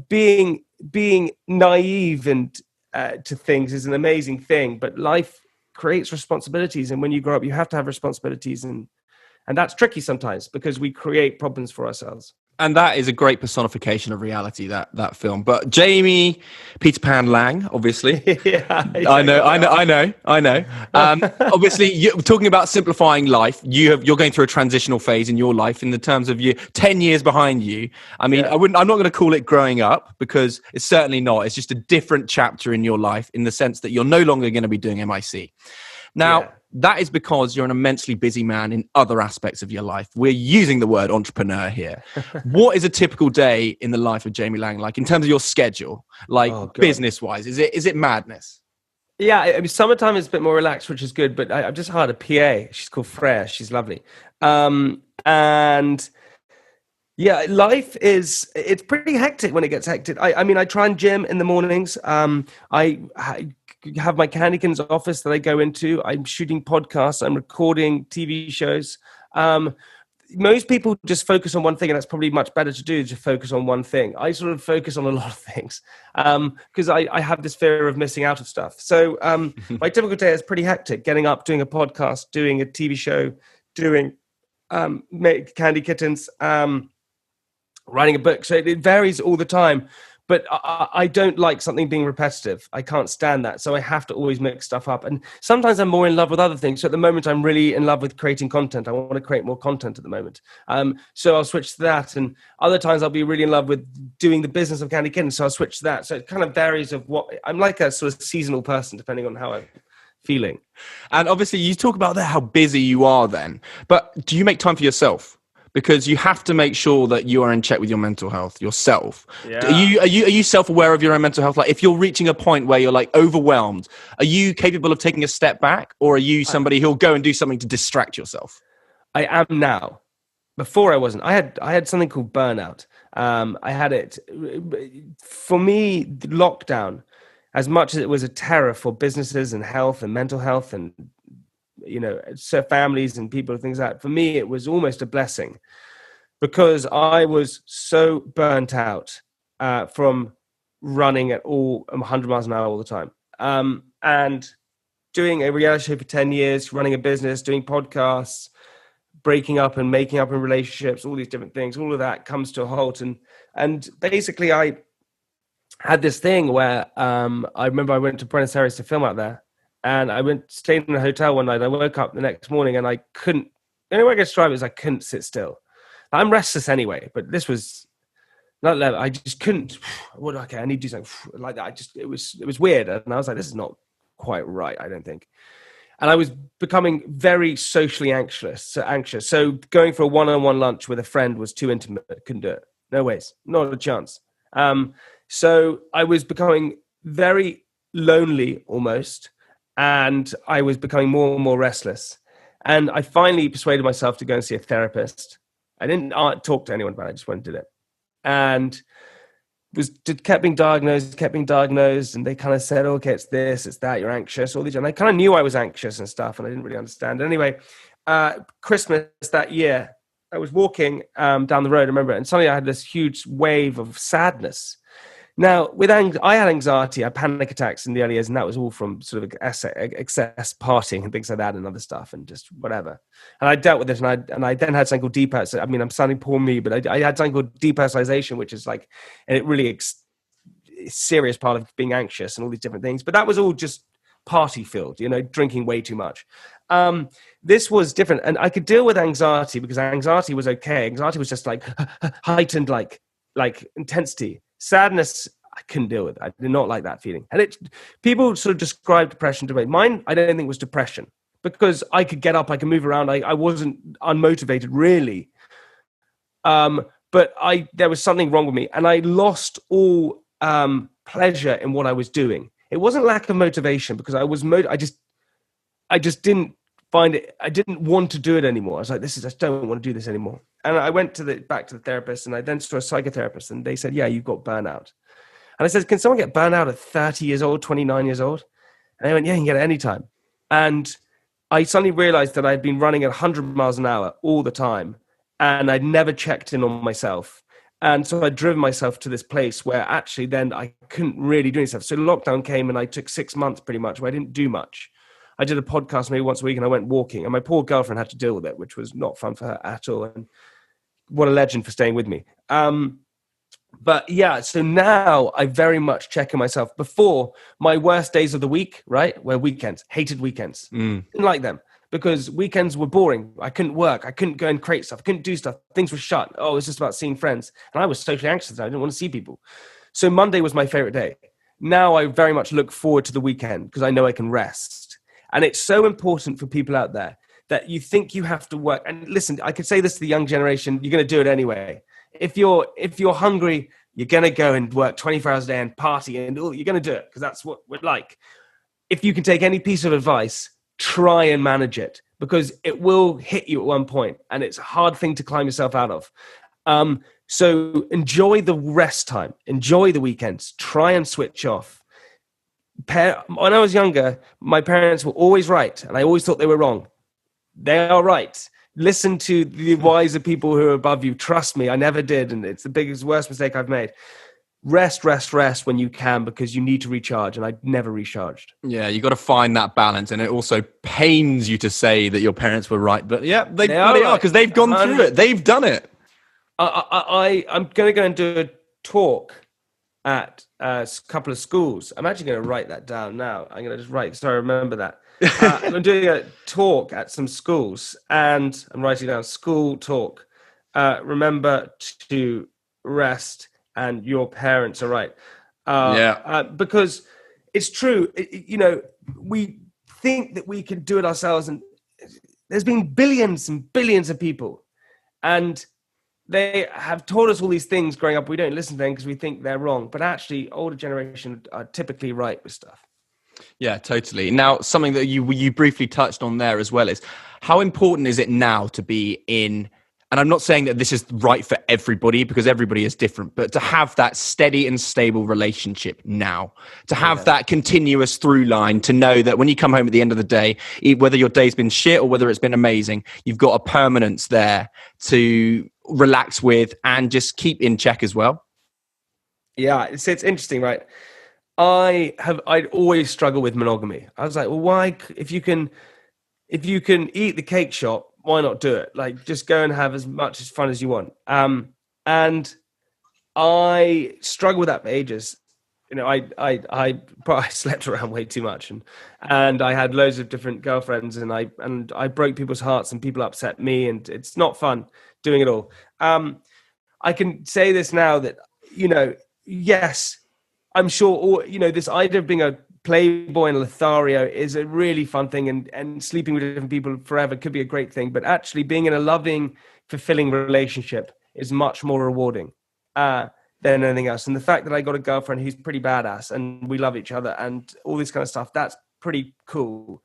being naive and to things is an amazing thing, but life creates responsibilities. And when you grow up, you have to have responsibilities. And that's tricky sometimes because we create problems for ourselves. And that is a great personification of reality, that film. But Jamie, Peter Pan Laing, obviously. Yeah, I know. Obviously, you're talking about simplifying life. You're going through a transitional phase in your life in the terms of you 10 years behind you. I mean, I'm not going to call it growing up, because it's certainly not. It's just a different chapter in your life, in the sense that you're no longer going to be doing MIC. Now, that is because you're an immensely busy man in other aspects of your life. We're using the word entrepreneur here. What is a typical day in the life of Jamie Laing like, in terms of your schedule, like business-wise? Is it madness? Yeah, I mean, summertime is a bit more relaxed, which is good. But I've just hired a PA. She's called Freya. She's lovely. And yeah, it's pretty hectic when it gets hectic. I mean, I try and gym in the mornings. I have my Candy Kittens office that I go into. I'm shooting podcasts. I'm recording TV shows. Most people just focus on one thing, and that's probably much better to do, to focus on one thing. I sort of focus on a lot of things because I have this fear of missing out of stuff. So my typical day is pretty hectic: getting up, doing a podcast, doing a TV show, doing Candy Kittens, writing a book. So it varies all the time. But I don't like something being repetitive. I can't stand that. So I have to always mix stuff up. And sometimes I'm more in love with other things. So at the moment, I'm really in love with creating content. I want to create more content at the moment. So I'll switch to that. And other times I'll be really in love with doing the business of Candy Kittens. So I'll switch to that. So it kind of varies of what I'm like, a sort of seasonal person, depending on how I'm feeling. And obviously you talk about that, how busy you are then. But do you make time for yourself? Because you have to make sure that you are in check with your mental health yourself. Yeah. Are you self-aware of your own mental health? Like, if you're reaching a point where you're like overwhelmed, are you capable of taking a step back, or are you somebody who'll go and do something to distract yourself? I am now. Before I wasn't. I had something called burnout. I had it. For me, the lockdown, as much as it was a terror for businesses and health and mental health and so families and people and things like that, for me, it was almost a blessing, because I was so burnt out from running at all 100 miles an hour all the time. And doing a reality show for 10 years, running a business, doing podcasts, breaking up and making up in relationships, all these different things, all of that comes to a halt. And basically I had this thing where I remember I went to Buenos Aires to film out there. And I stayed in a hotel one night. I woke up the next morning and I couldn't. The only way I could describe it is I couldn't sit still. I'm restless anyway, but this was not level. I just couldn't. Okay, I need to do something like that. It was weird, and I was like, this is not quite right, I don't think. And I was becoming very socially anxious. So going for a one-on-one lunch with a friend was too intimate. Couldn't do it. No ways. Not a chance. So I was becoming very lonely almost. And I was becoming more and more restless. And I finally persuaded myself to go and see a therapist. I didn't talk to anyone about it. I just went and did it. And kept being diagnosed. And they kind of said, okay, it's this, it's that, you're anxious, all these. And I kind of knew I was anxious and stuff, and I didn't really understand. Anyway, Christmas that year, I was walking down the road, I remember, and suddenly I had this huge wave of sadness. Now, I had anxiety, I had panic attacks in the early years, and that was all from sort of excess partying and things like that and other stuff and just whatever. And I dealt with it, and I then had something called depersonalization. I mean, I'm sounding poor me, but I had something called depersonalization, which is like, and it really serious part of being anxious and all these different things. But that was all just party filled, drinking way too much. This was different, and I could deal with anxiety because anxiety was okay. Anxiety was just like heightened, like intensity. Sadness, I couldn't deal with. I did not like that feeling. And people sort of describe depression to me. Mine, I don't think was depression, because I could get up, I could move around. I wasn't unmotivated really. But there was something wrong with me, and I lost all pleasure in what I was doing. It wasn't lack of motivation, because I was I just didn't find it. I didn't want to do it anymore. I was like, I just don't want to do this anymore. And I went back to the therapist, and I then saw a psychotherapist, and they said, yeah, you've got burnout. And I said, can someone get burnout at 30 years old, 29 years old? And they went, yeah, you can get it anytime. And I suddenly realized that I'd been running at 100 miles an hour all the time, and I'd never checked in on myself. And so I'd driven myself to this place where actually then I couldn't really do anything. So lockdown came and I took 6 months pretty much where I didn't do much. I did a podcast maybe once a week and I went walking, and my poor girlfriend had to deal with it, which was not fun for her at all. And what a legend for staying with me. But yeah, so now I very much check in myself. Before, my worst days of the week, right, were weekends. Hated weekends. Didn't like them because weekends were boring. I couldn't work. I couldn't go and create stuff. I couldn't do stuff. Things were shut. Oh, it was just about seeing friends. And I was socially anxious. I didn't want to see people. So Monday was my favorite day. Now I very much look forward to the weekend because I know I can rest. And it's so important for people out there that you think you have to work. And listen, I could say this to the young generation, you're going to do it anyway. If you're hungry, you're going to go and work 24 hours a day and party, and you're going to do it because that's what we're like. If you can take any piece of advice, try and manage it because it will hit you at one point, and it's a hard thing to climb yourself out of. So enjoy the rest time, enjoy the weekends, try and switch off. When I was younger, my parents were always right, and I always thought they were wrong. They are right. Listen to the wiser people who are above you. Trust me, I never did, and it's the biggest, worst mistake I've made. Rest when you can because you need to recharge, and I never recharged. Yeah, you got to find that balance, and it also pains you to say that your parents were right, but yeah, they are because they've gone through it. They've done it. I'm going to go and do a talk at a couple of schools. I'm actually going to write that down now. I'm going to just write, so I remember that. I'm doing a talk at some schools, and I'm writing down school talk. Remember to rest, and your parents are right. Because it's true. We think that we can do it ourselves, and there's been billions and billions of people, and they have taught us all these things growing up. We don't listen to them because we think they're wrong, but actually older generation are typically right with stuff. Yeah, totally. Now, something that you briefly touched on there as well is how important is it now to be in, and I'm not saying that this is right for everybody because everybody is different, but to have that steady and stable relationship now, to have that continuous through line, to know that when you come home at the end of the day, whether your day's been shit or whether it's been amazing, you've got a permanence there to relax with and just keep in check as well. Yeah, it's interesting, right? I'd always struggle with monogamy. I was like, well, why? If you can eat the cake shop, why not do it? Like, just go and have as much fun as you want. And I struggled with that for ages. I slept around way too much, and I had loads of different girlfriends, and I broke people's hearts, and people upset me, and it's not fun doing it all. I can say this now that yes. I'm sure, this idea of being a playboy and Lothario is a really fun thing, and sleeping with different people forever could be a great thing. But actually being in a loving, fulfilling relationship is much more rewarding than anything else. And the fact that I got a girlfriend who's pretty badass and we love each other and all this kind of stuff, that's pretty cool.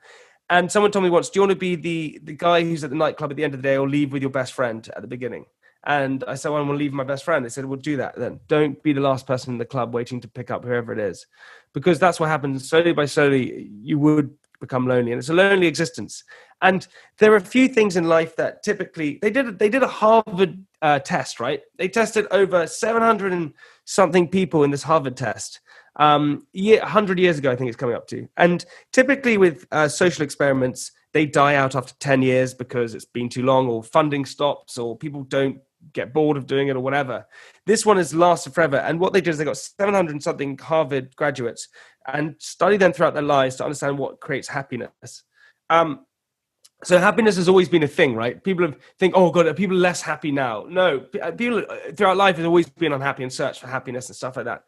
And someone told me once, do you want to be the guy who's at the nightclub at the end of the day or leave with your best friend at the beginning? And I said, well, I want to leave my best friend. They said, well, do that then. Don't be the last person in the club waiting to pick up whoever it is. Because that's what happens. Slowly by slowly, you would become lonely. And it's a lonely existence. And there are a few things in life that typically, they did a Harvard test, right? They tested over 700 and something people in this Harvard test. 100 years ago, I think it's coming up to. And typically with social experiments, they die out after 10 years because it's been too long, or funding stops, or people don't get bored of doing it, or whatever. This one has lasted forever. And what they did is they got 700 and something Harvard graduates and studied them throughout their lives to understand what creates happiness. So happiness has always been a thing, right? People think, oh God, are people less happy now? No, people throughout life have always been unhappy and search for happiness and stuff like that.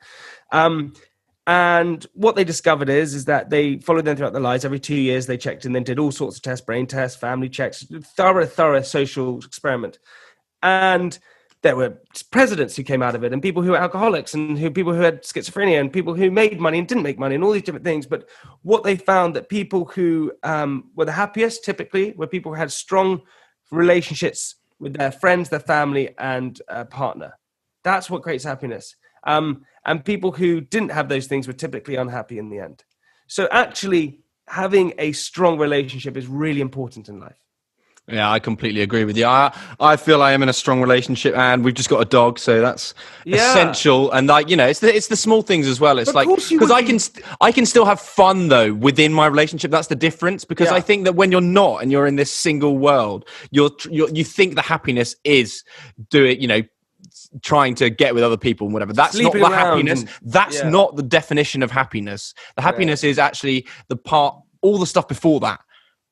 And what they discovered is that they followed them throughout their lives. Every 2 years, they checked in, then did all sorts of tests, brain tests, family checks, thorough social experiment. And there were presidents who came out of it, and people who were alcoholics, and people who had schizophrenia, and people who made money and didn't make money, and all these different things. But what they found that people who were the happiest typically were people who had strong relationships with their friends, their family, and partner. That's what creates happiness. And people who didn't have those things were typically unhappy in the end. So actually having a strong relationship is really important in life. Yeah, I completely agree with you. I feel I am in a strong relationship, and we've just got a dog, so that's essential. And like, you know, it's the small things as well. It's like, because I can still have fun though within my relationship. That's the difference, because I think that when you're not and you're in this single world, you think the happiness is trying to get with other people and whatever. That's Sleeping not the around happiness. That's not the definition of happiness. The happiness is actually all the stuff before that.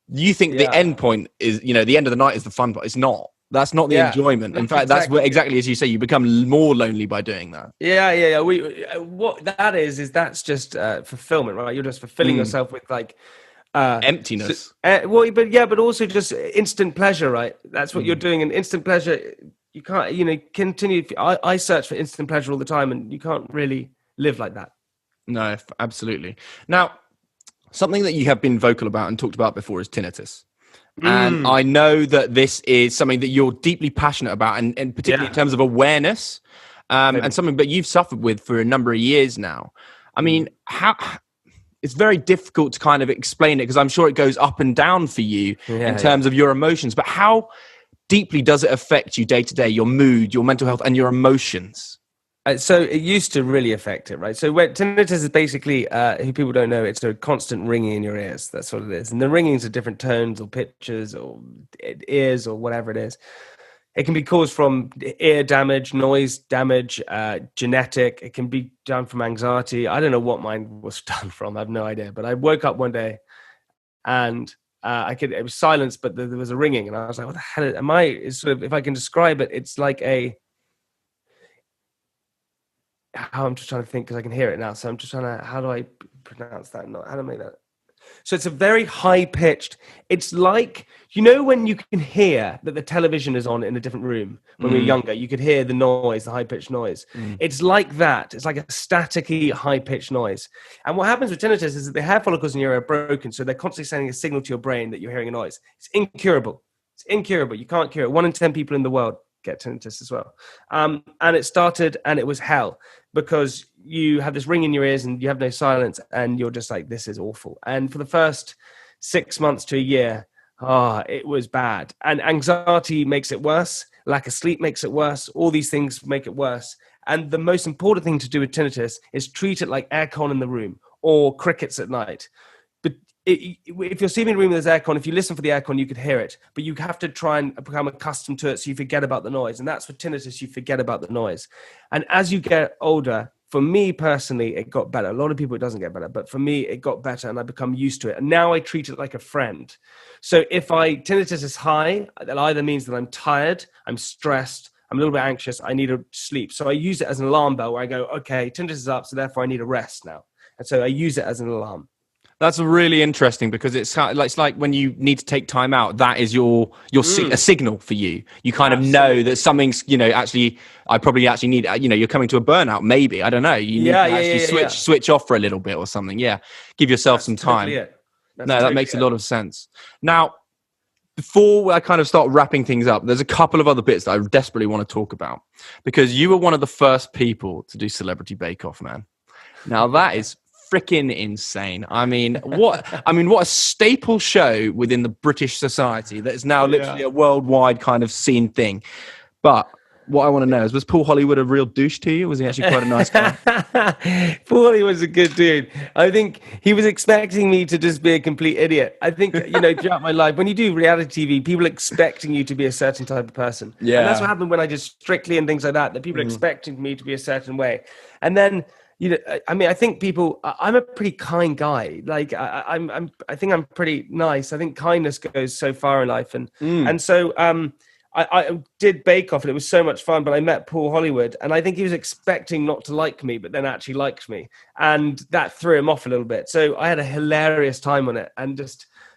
You think the end point is, the end of the night is the fun part. It's not. That's not the enjoyment. In fact, that's exactly as you say, you become more lonely by doing that. Yeah. What that is that's just fulfillment, right? You're just fulfilling yourself with like emptiness. But also just instant pleasure, right? That's what you're doing. And instant pleasure, you can't, continue. I search for instant pleasure all the time, and you can't really live like that. No, absolutely. Now, something that you have been vocal about and talked about before is tinnitus. And I know that this is something that you're deeply passionate about, and particularly in terms of awareness, and something that you've suffered with for a number of years now. I mean, it's very difficult to kind of explain it, because I'm sure it goes up and down for you in terms of your emotions, but how deeply does it affect you day to day, your mood, your mental health, and your emotions? So it used to really affect it, right? So tinnitus is basically, who people don't know, it's a constant ringing in your ears. That's what it is. And the ringings are different tones or pitches or ears or whatever it is. It can be caused from ear damage, noise damage, genetic. It can be done from anxiety. I don't know what mine was done from. I have no idea. But I woke up one day and it was silence, but there was a ringing. And I was like, what the hell am I? It's sort of, if I can describe it, it's like I'm just trying to think, because I can hear it now. So I'm just trying to, how do I pronounce that? How do I make that? So it's a very high pitched, it's like, when you can hear that the television is on in a different room when we were younger, you could hear the noise, the high pitched noise. It's like that. It's like a staticky high pitched noise. And what happens with tinnitus is that the hair follicles in your ear are broken. So they're constantly sending a signal to your brain that you're hearing a noise. It's incurable. You can't cure it. 1 in 10 people in the world get tinnitus as well. And it started, and it was hell, because you have this ring in your ears and you have no silence, and you're just like, this is awful. And for the first 6 months to a year, it was bad. And anxiety makes it worse. Lack of sleep makes it worse. All these things make it worse. And the most important thing to do with tinnitus is treat it like aircon in the room or crickets at night. But if you're sleeping in a room with there's aircon, if you listen for the aircon, you could hear it, but you have to try and become accustomed to it, so you forget about the noise. And that's for tinnitus, you forget about the noise. And as you get older, for me personally, it got better. A lot of people, it doesn't get better, but for me, it got better, and I become used to it. And now I treat it like a friend. So if tinnitus is high, that either means that I'm tired, I'm stressed, I'm a little bit anxious, I need to sleep. So I use it as an alarm bell, where I go, okay, tinnitus is up, so therefore I need a rest now. And so I use it as an alarm. That's really interesting, because it's like when you need to take time out, that is a signal for you. You kind of know that something's, actually, I probably actually need, you're coming to a burnout, maybe. I don't know. You need to actually switch off for a little bit or something. Yeah. Give yourself some time. That makes a lot of sense. Now, before I kind of start wrapping things up, there's a couple of other bits that I desperately want to talk about, because you were one of the first people to do Celebrity Bake Off, man. Now that is freaking insane. I mean, what a staple show within the British society that is now literally a worldwide kind of seen thing. But what I want to know is, was Paul Hollywood a real douche to you? Was he actually quite a nice guy? Paul Hollywood was a good dude. I think he was expecting me to just be a complete idiot. I think, throughout my life, when you do reality TV, people are expecting you to be a certain type of person. Yeah. And that's what happened when I did Strictly and things like that people are expecting me to be a certain way. And then, I think I'm a pretty kind guy. Like I think I'm pretty nice. I think kindness goes so far in life. And so I did Bake Off, and it was so much fun, but I met Paul Hollywood, and I think he was expecting not to like me, but then actually liked me. And that threw him off a little bit. So I had a hilarious time on it, and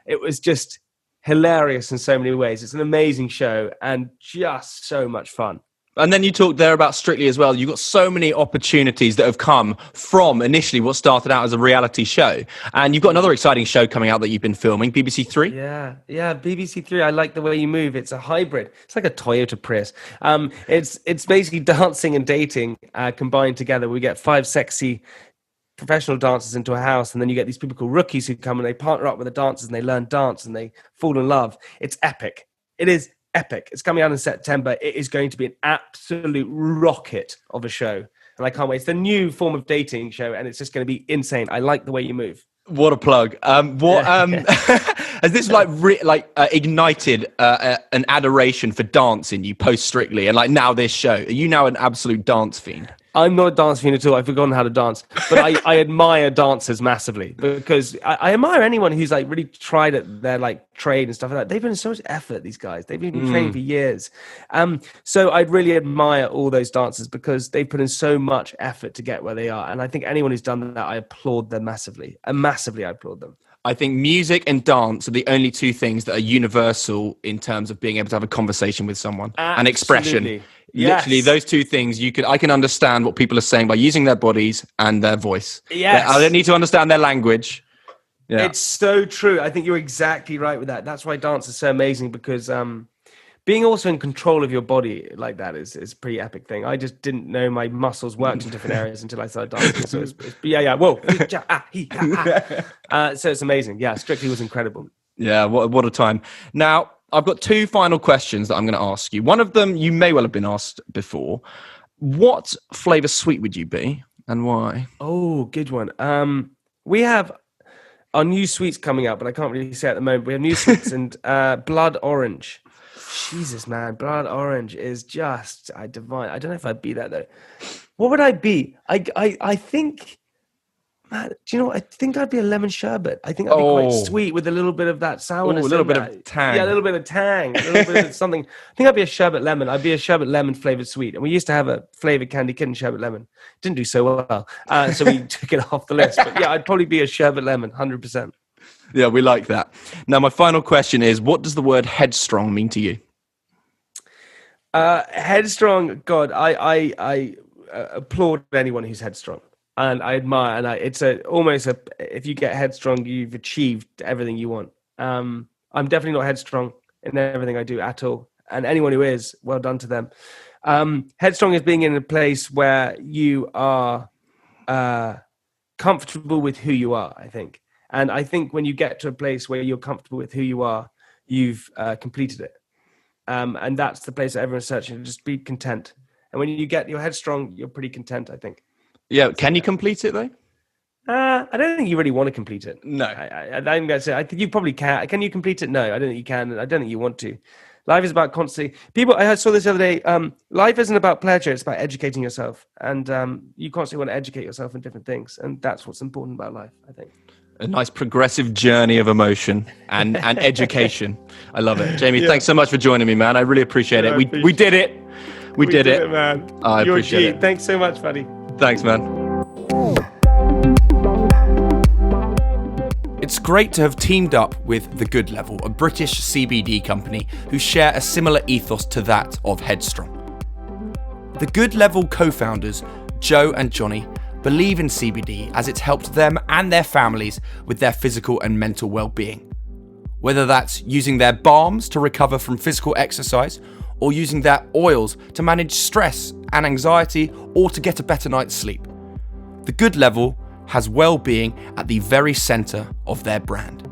it was just hilarious in so many ways. It's an amazing show and just so much fun. And then you talked there about Strictly as well. You've got so many opportunities that have come from initially what started out as a reality show. And you've got another exciting show coming out that you've been filming, BBC Three. Yeah, BBC Three. I Like the Way You Move. It's a hybrid. It's like a Toyota Prius. It's basically dancing and dating combined together. We get 5 sexy professional dancers into a house, and then you get these people called rookies who come and they partner up with the dancers and they learn dance and they fall in love. It's epic. It is epic. It's coming out in September. It is going to be an absolute rocket of a show, and I can't wait. It's the new form of dating show, and it's just going to be insane. I Like the Way You Move. What a plug! Has this ignited an adoration for dance in you post Strictly, and like now this show? Are you now an absolute dance fiend? I'm not a dance fiend at all. I've forgotten how to dance, but I admire dancers massively because I admire anyone who's like really tried at their like trade and stuff like that. They've been in so much effort, these guys. They've been training for years. So I'd really admire all those dancers because they've put in so much effort to get where they are. And I think anyone who's done that, I applaud them massively. And massively, I applaud them. I think music and dance are the only two things that are universal in terms of being able to have a conversation with someone. Absolutely. And expression. Yes. Literally, those two things, I can understand what people are saying by using their bodies and their voice. Yes. I don't need to understand their language. Yeah. It's so true. I think you're exactly right with that. That's why dance is so amazing because being also in control of your body like that is a pretty epic thing. I just didn't know my muscles worked in different areas until I started dancing. So whoa. So it's amazing. Yeah, Strictly was incredible. Yeah, what a time. Now, I've got 2 final questions that I'm going to ask you. One of them you may well have been asked before. What flavour sweet would you be and why? Oh, good one. We have our new sweets coming out, but I can't really say at the moment. We have new sweets and blood orange. Jesus, man, blood orange is just divine. I don't know if I'd be that though. What would I be? I think, man, do you know what? I think I'd be a lemon sherbet. I think I'd be quite sweet with a little bit of that sourness. A little bit of tang. Yeah, a little bit of tang. A little bit of something. I think I'd be a sherbet lemon. I'd be a sherbet lemon flavored sweet. And we used to have a flavored candy kitten sherbet lemon. Didn't do so well. So we took it off the list. But yeah, I'd probably be a sherbet lemon, 100%. Yeah, we like that. Now, my final question is, what does the word headstrong mean to you? Headstrong, God, I applaud anyone who's headstrong. And I admire, and it's if you get headstrong, you've achieved everything you want. I'm definitely not headstrong in everything I do at all. And anyone who is, well done to them. Headstrong is being in a place where you are comfortable with who you are, I think. And I think when you get to a place where you're comfortable with who you are, you've completed it. And that's the place that everyone's searching. Just be content. And when you get your headstrong, you're pretty content, I think. Yeah, can you complete it though? I don't think you really want to complete it. No, I think that's it. I think you probably can. Can you complete it? No, I don't think you can. I don't think you want to. Life is about constantly. I saw this the other day. Life isn't about pleasure; it's about educating yourself, and you constantly want to educate yourself in different things, and that's what's important about life, I think. A nice progressive journey of emotion and education. I love it, Jamie. Thanks so much for joining me, man. I really appreciate it. We did it. We did it, man. I appreciate it. Thanks so much, buddy. Thanks, man. It's great to have teamed up with The Good Level, a British CBD company who share a similar ethos to that of Headstrong. The Good Level co-founders, Joe and Johnny, believe in CBD as it's helped them and their families with their physical and mental well-being. Whether that's using their balms to recover from physical exercise, or using their oils to manage stress and anxiety, or to get a better night's sleep. The Good Level has well-being at the very centre of their brand.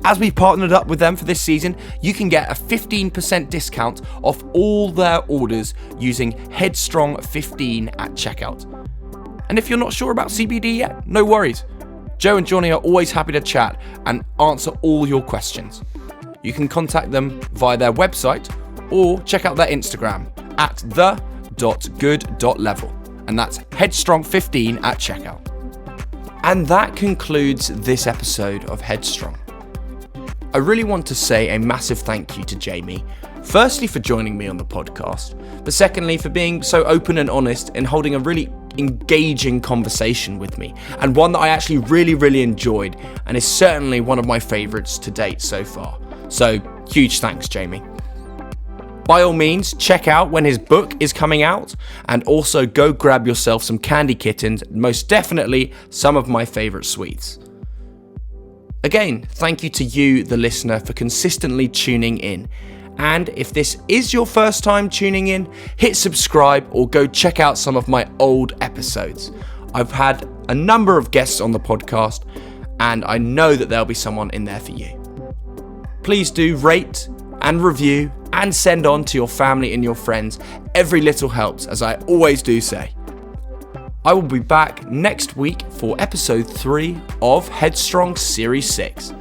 As we've partnered up with them for this season, you can get a 15% discount off all their orders using Headstrong 15 at checkout. And if you're not sure about CBD yet, no worries. Joe and Johnny are always happy to chat and answer all your questions. You can contact them via their website or check out their Instagram at the.good.level. And that's Headstrong15 at checkout. And that concludes this episode of Headstrong. I really want to say a massive thank you to Jamie, firstly for joining me on the podcast, but secondly for being so open and honest and holding a really engaging conversation with me, and one that I actually really enjoyed and is certainly one of my favourites to date so far. So huge thanks, Jamie. By all means, check out when his book is coming out, and also go grab yourself some candy kittens, most definitely some of my favourite sweets. Again, thank you to you, the listener, for consistently tuning in. And if this is your first time tuning in, hit subscribe or go check out some of my old episodes. I've had a number of guests on the podcast, and I know that there'll be someone in there for you. Please do rate and review and send on to your family and your friends. Every little helps, as I always do say. I will be back next week for episode 3 of Headstrong Series 6.